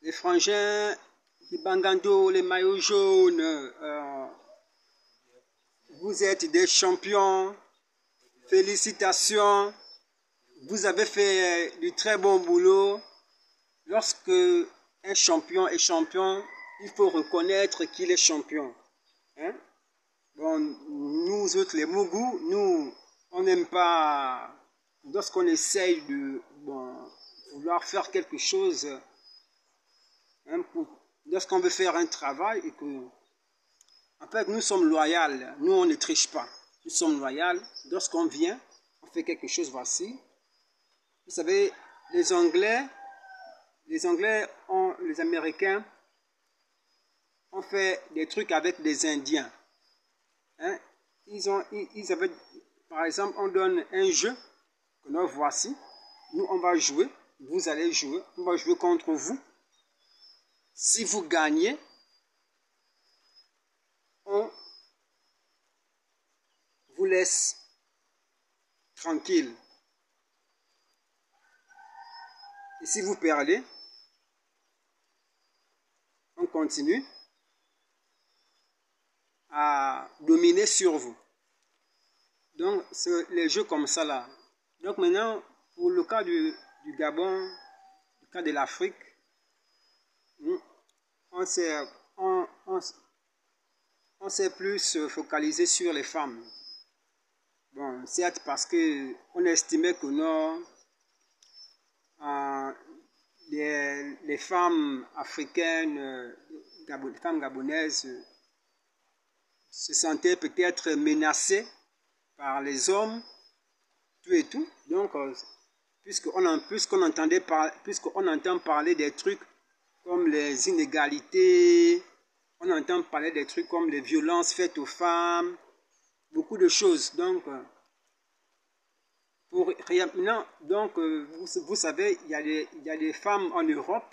les frangins, les Bangando, les maillots jaunes, vous êtes des champions. Félicitations. Vous avez fait du très bon boulot. Lorsque un champion est champion, il faut reconnaître qu'il est champion. Hein? Bon, nous autres, les Mougous, nous, on n'aime pas, lorsqu'on essaye de vouloir faire quelque chose, hein, lorsqu'on veut faire un travail et que, en fait, nous sommes loyaux, nous, on ne triche pas. Nous sommes loyaux. Lorsqu'on vient, on fait quelque chose, voici. Vous savez, les Anglais, les Américains ont fait des trucs avec des Indiens. Hein? Ils avaient, par exemple, on donne un jeu que nous voici. Nous, on va jouer. Vous allez jouer. On va jouer contre vous. Si vous gagnez, on vous laisse tranquille. Et si vous perdez, on continue à dominer sur vous. Donc, c'est les jeux comme ça là. Donc maintenant, pour le cas du Gabon, le cas de l'Afrique, on s'est plus focalisé sur les femmes. Bon, certes parce qu'on estimait que non, les femmes africaines, les femmes gabonaises se sentaient peut-être menacées par les hommes, tout et tout. Donc, puisqu'on entend parler des trucs comme les inégalités, on entend parler des trucs comme les violences faites aux femmes, beaucoup de choses. Donc, vous savez, il y a des femmes en Europe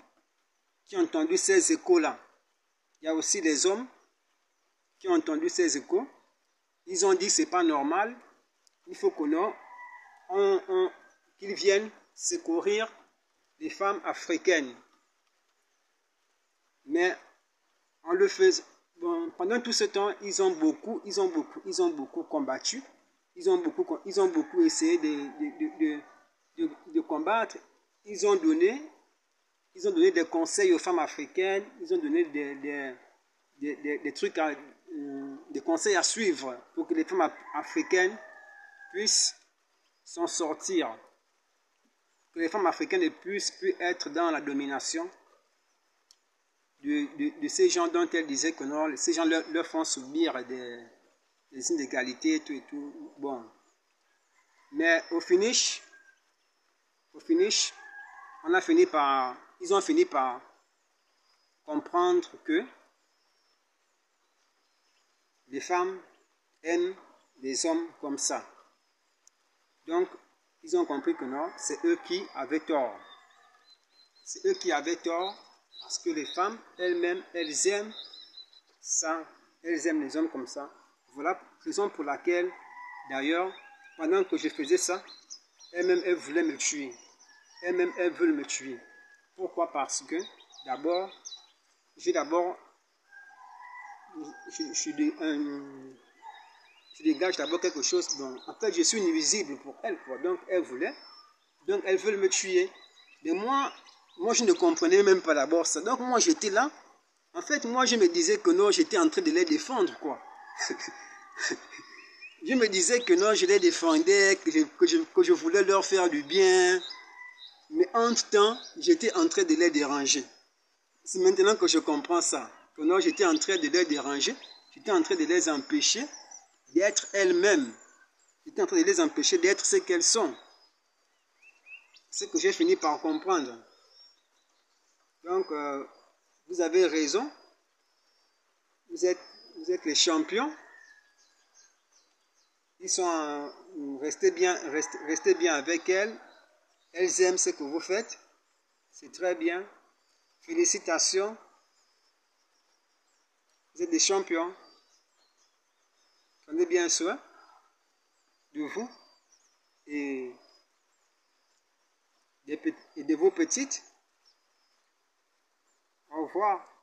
qui ont entendu ces échos-là. Il y a aussi des hommes qui ont entendu ces échos. Ils ont dit que ce n'est pas normal. Il faut qu'ils viennent secourir les femmes africaines. Mais en le faisant, pendant tout ce temps, ils ont beaucoup combattu. Ils ont beaucoup essayé de combattre. Ils ont donné des conseils aux femmes africaines. Ils ont donné des trucs, des conseils à suivre pour que les femmes africaines puissent s'en sortir. Que les femmes africaines ne puissent plus être dans la domination de ces gens dont elles disaient que non, ces gens leur font subir des inégalités, tout et tout. Bon. Mais au finish, ils ont fini par comprendre que les femmes aiment les hommes comme ça. Donc, ils ont compris que non, c'est eux qui avaient tort. C'est eux qui avaient tort parce que les femmes, elles-mêmes, elles aiment ça. Elles aiment les hommes comme ça. Voilà la raison pour laquelle, d'ailleurs, pendant que je faisais ça, elles-mêmes, elles voulaient me tuer. Elles-mêmes, elles veulent me tuer. Pourquoi? Parce que, d'abord, je dégage d'abord quelque chose. Donc, en fait, je suis nuisible pour elles, quoi. Donc, elles veulent me tuer. Mais moi, je ne comprenais même pas d'abord ça. Donc, moi, j'étais là. En fait, moi, je me disais que non, j'étais en train de les défendre, quoi. Je me disais que non, je les défendais, que je voulais leur faire du bien. Mais entre-temps, j'étais en train de les déranger. C'est maintenant que je comprends ça. Que non, j'étais en train de les déranger. J'étais en train de les empêcher d'être elles-mêmes. J'étais en train de les empêcher d'être ce qu'elles sont. C'est ce que j'ai fini par comprendre. Donc, vous avez raison. Vous êtes les champions. Ils sont restez bien avec elles. Elles aiment ce que vous faites. C'est très bien. Félicitations. Vous êtes des champions. Prenez bien soin de vous et de vos petites. revoir.